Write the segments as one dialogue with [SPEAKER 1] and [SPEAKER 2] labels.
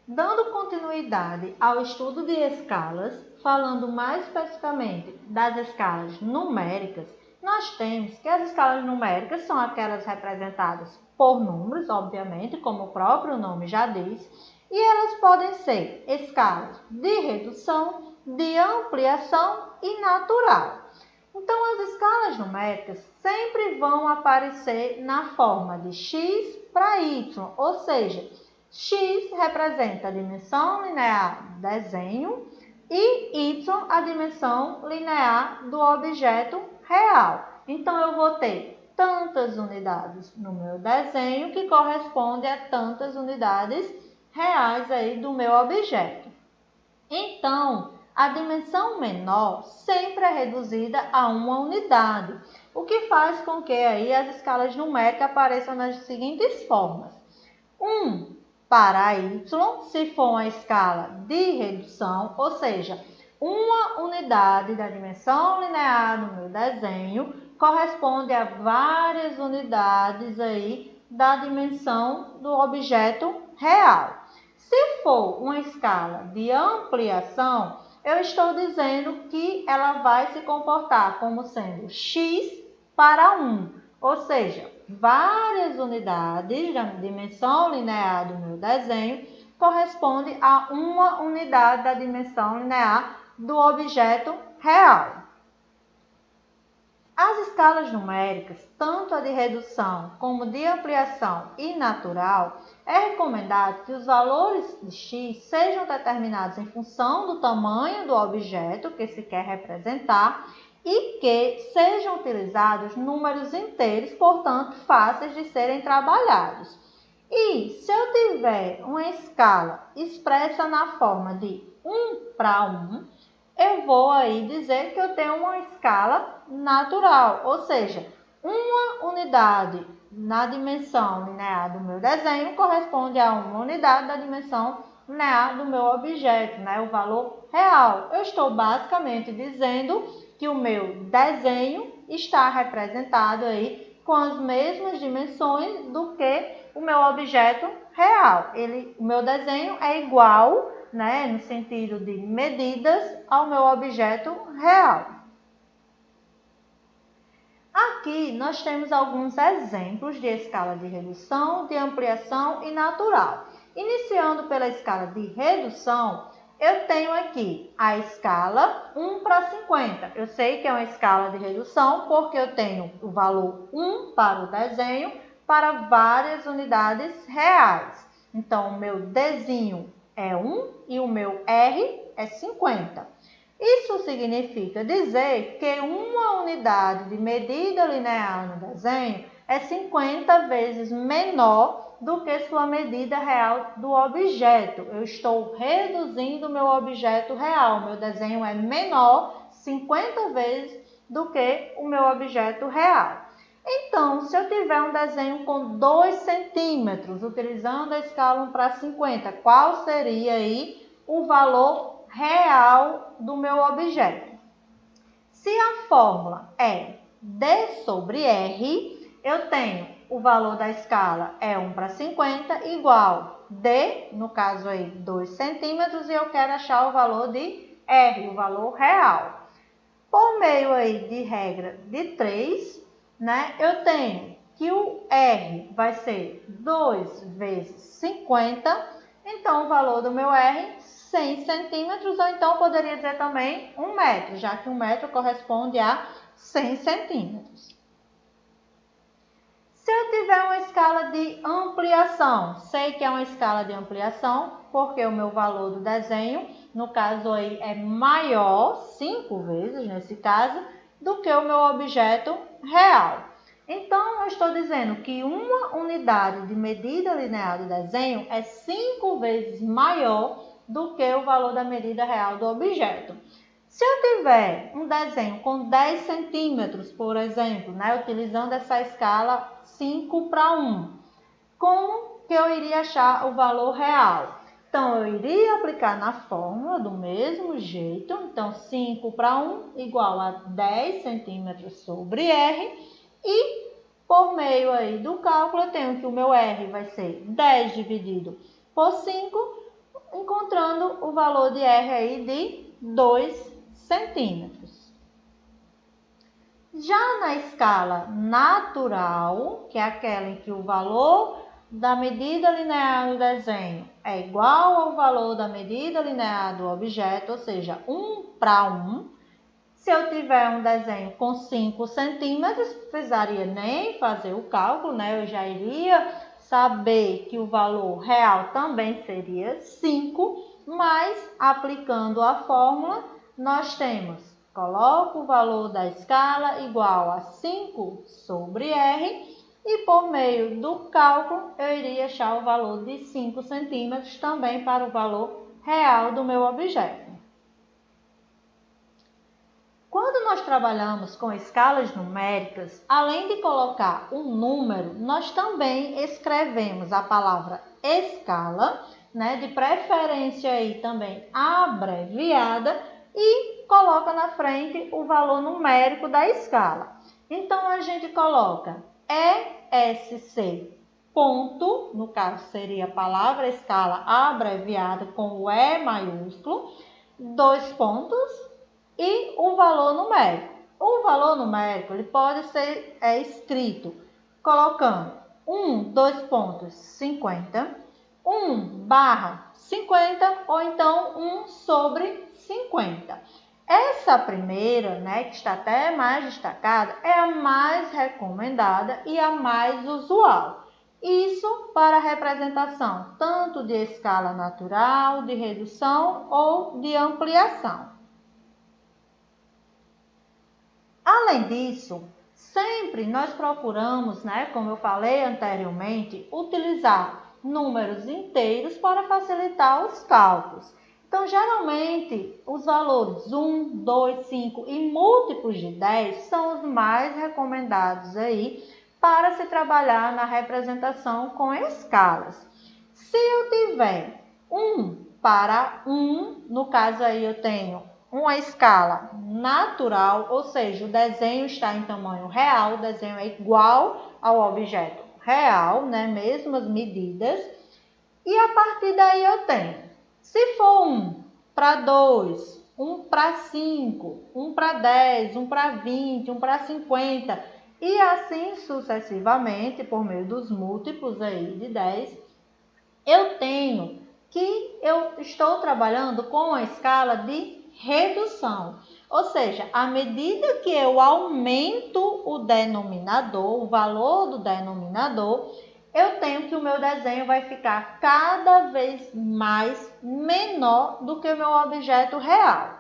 [SPEAKER 1] Dando continuidade ao estudo de escalas, falando mais especificamente das escalas numéricas, nós temos que as escalas numéricas são aquelas representadas por números, obviamente, como o próprio nome já diz, e elas podem ser escalas de redução, de ampliação e natural. Então, as escalas numéricas sempre vão aparecer na forma de x para y, ou seja, x representa a dimensão linear do desenho e y a dimensão linear do objeto real. Então, eu vou ter tantas unidades no meu desenho que corresponde a tantas unidades reais aí do meu objeto. Então, a dimensão menor sempre é reduzida a uma unidade, o que faz com que aí as escalas numéricas apareçam nas seguintes formas. 1 para y, se for uma escala de redução, ou seja, uma unidade da dimensão linear do meu desenho corresponde a várias unidades aí da dimensão do objeto real. Se for uma escala de ampliação, eu estou dizendo que ela vai se comportar como sendo x para 1, ou seja, várias unidades da dimensão linear do meu desenho corresponde a uma unidade da dimensão linear do objeto real. As escalas numéricas, tanto a de redução como de ampliação e natural, é recomendado que os valores de x sejam determinados em função do tamanho do objeto que se quer representar e que sejam utilizados números inteiros, portanto, fáceis de serem trabalhados. E se eu tiver uma escala expressa na forma de 1 para 1, eu vou aí dizer que eu tenho uma escala natural, ou seja, uma unidade na dimensão linear do meu desenho corresponde a uma unidade da dimensão linear do meu objeto, né? O valor real. Eu estou basicamente dizendo que o meu desenho está representado aí com as mesmas dimensões do que o meu objeto real. O meu desenho é igual, né, no sentido de medidas, ao meu objeto real. Aqui nós temos alguns exemplos de escala de redução, de ampliação e natural. Iniciando pela escala de redução, eu tenho aqui a escala 1 para 50. Eu sei que é uma escala de redução porque eu tenho o valor 1 para o desenho para várias unidades reais. Então, o meu Dzinho é 1 e o meu R é 50. Isso significa dizer que uma unidade de medida linear no desenho é 50 vezes menor do que sua medida real do objeto. Eu estou reduzindo o meu objeto real. Meu desenho é menor 50 vezes do que o meu objeto real. Então, se eu tiver um desenho com 2 centímetros, utilizando a escala 1 para 50, qual seria aí o valor real do meu objeto? Se a fórmula é D sobre R, eu tenho o valor da escala é 1 para 50 igual D, no caso aí 2 centímetros, e eu quero achar o valor de R, o valor real. Por meio aí de regra de 3, né, eu tenho que o R vai ser 2 vezes 50, então o valor do meu R 100 centímetros, ou então eu poderia dizer também 1 metro, já que 1 metro corresponde a 100 centímetros. Se eu tiver uma escala de ampliação, sei que é uma escala de ampliação, porque o meu valor do desenho, no caso aí, é maior, 5 vezes nesse caso, do que o meu objeto real. Então, eu estou dizendo que uma unidade de medida linear do desenho é 5 vezes maior do que o valor da medida real do objeto. Se eu tiver um desenho com 10 centímetros, por exemplo, né, utilizando essa escala 5 para 1, como que eu iria achar o valor real? Então, eu iria aplicar na fórmula do mesmo jeito. Então, 5 para 1 igual a 10 centímetros sobre R. E, por meio aí do cálculo, eu tenho que o meu R vai ser 10 dividido por 5. encontrando o valor de R aí de 2 centímetros. Já na escala natural, que é aquela em que o valor da medida linear do desenho é igual ao valor da medida linear do objeto, ou seja, 1:1, se eu tiver um desenho com 5 centímetros, não precisaria nem fazer o cálculo, né? Eu já iria saber que o valor real também seria 5, mas aplicando a fórmula, nós temos, coloco o valor da escala igual a 5 sobre R, e por meio do cálculo, eu iria achar o valor de 5 centímetros também para o valor real do meu objeto. Quando nós trabalhamos com escalas numéricas, além de colocar um número, nós também escrevemos a palavra escala, né, de preferência aí também abreviada, e coloca na frente o valor numérico da escala. Então, a gente coloca ESC ponto, no caso seria a palavra escala abreviada com o E maiúsculo, 2 pontos, e o valor numérico. O valor numérico ele pode ser escrito colocando 2 pontos, 50, 1/50 ou então 1 sobre 50. Essa primeira, né, que está até mais destacada, é a mais recomendada e a mais usual. Isso para representação tanto de escala natural, de redução ou de ampliação. Além disso, sempre nós procuramos, né, como eu falei anteriormente, utilizar números inteiros para facilitar os cálculos. Então, geralmente, os valores 1, 2, 5 e múltiplos de 10 são os mais recomendados aí para se trabalhar na representação com escalas. Se eu tiver 1:1, no caso aí eu tenho uma escala natural, ou seja, o desenho está em tamanho real, o desenho é igual ao objeto real, né? Mesmas medidas. E a partir daí eu tenho, se for 1:2, 1:5, 1:10, 1:20, 1:50 e assim sucessivamente, por meio dos múltiplos aí de 10, eu tenho que eu estou trabalhando com a escala de redução. Ou seja, à medida que eu aumento o denominador, o valor do denominador, eu tenho que o meu desenho vai ficar cada vez mais menor do que o meu objeto real.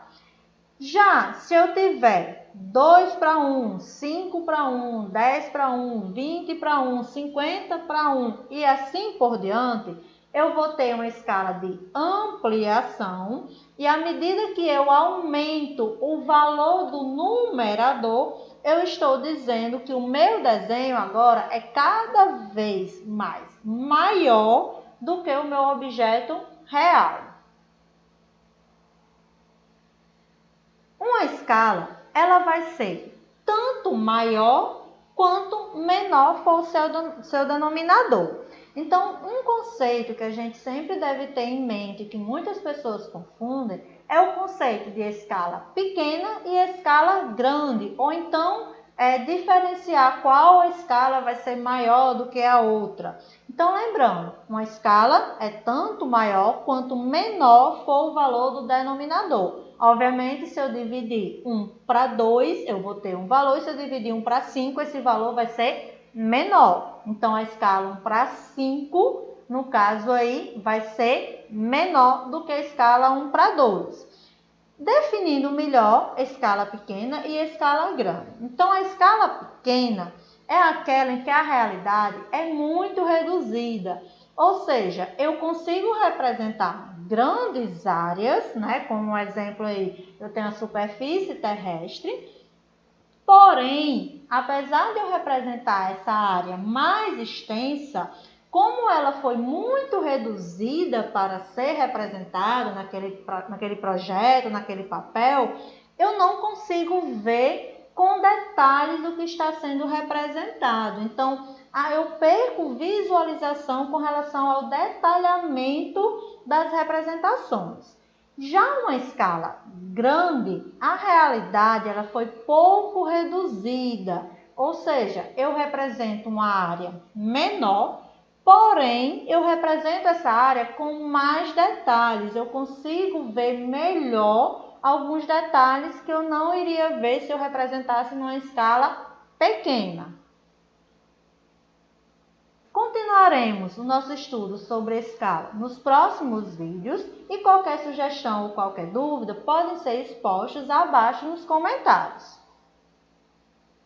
[SPEAKER 1] Já se eu tiver 2:1, 5:1, 10:1, 20:1, 50:1 e assim por diante, eu vou ter uma escala de ampliação e à medida que eu aumento o valor do numerador, eu estou dizendo que o meu desenho agora é cada vez mais maior do que o meu objeto real. Uma escala, ela vai ser tanto maior quanto menor for o seu denominador. Então, um conceito que a gente sempre deve ter em mente, que muitas pessoas confundem, é o conceito de escala pequena e escala grande, ou então diferenciar qual escala vai ser maior do que a outra. Então, lembrando, uma escala é tanto maior quanto menor for o valor do denominador. Obviamente, se eu dividir 1:2, eu vou ter um valor, e se eu dividir 1:5, esse valor vai ser menor. Então, a escala 1:5, no caso aí, vai ser menor do que a escala 1:2. Definindo melhor escala pequena e escala grande. Então, a escala pequena é aquela em que a realidade é muito reduzida. Ou seja, eu consigo representar grandes áreas, né? Como um exemplo aí, eu tenho a superfície terrestre. Porém, apesar de eu representar essa área mais extensa, como ela foi muito reduzida para ser representada naquele projeto, naquele papel, eu não consigo ver com detalhes o que está sendo representado. Então, eu perco visualização com relação ao detalhamento das representações. Já uma escala grande, a realidade ela foi pouco reduzida, ou seja, eu represento uma área menor, porém eu represento essa área com mais detalhes, eu consigo ver melhor alguns detalhes que eu não iria ver se eu representasse numa escala pequena. Continuaremos o nosso estudo sobre escala nos próximos vídeos e qualquer sugestão ou qualquer dúvida podem ser expostos abaixo nos comentários.